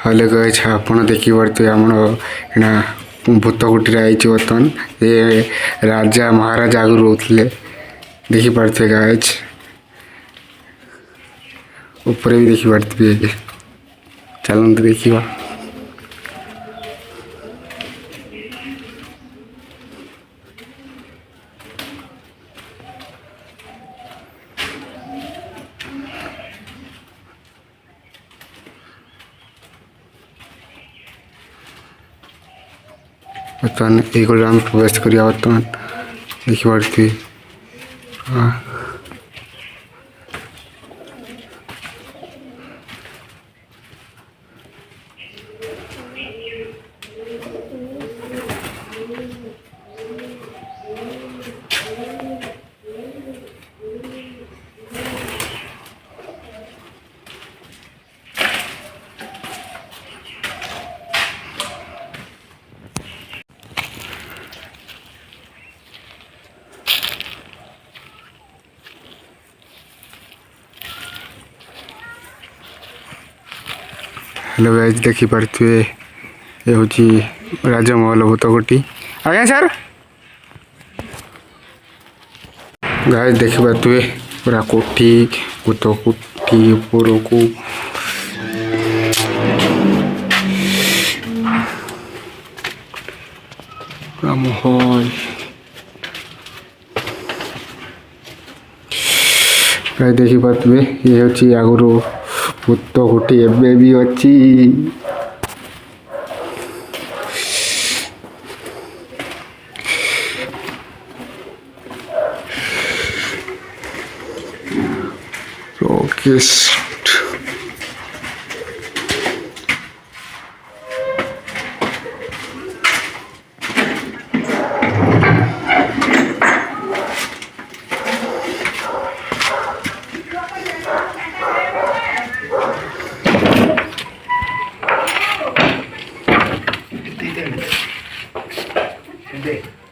Hello guys आपण देखि पारते हमर एना भूत कुटीर आइछि बर्तमान ये राजा महाराजा आगु रहउतले देखि पारते गाइस ऊपर भी देखि पारते चलंत देखिबा बर्तमान ये प्रवेश करिया बर्तमान देखि पारते हेलो गाइस देखि पारते ये हूँ राजमहल भूतकोटी आज्ञा सर गाइस देखि पारते पूरा कोठी भूतकोटी ऊपर को महल गाइस देखि पारते ये हूँ आगुरी भूत कोठी एबे भी अच्छी रॉकेट Hindi.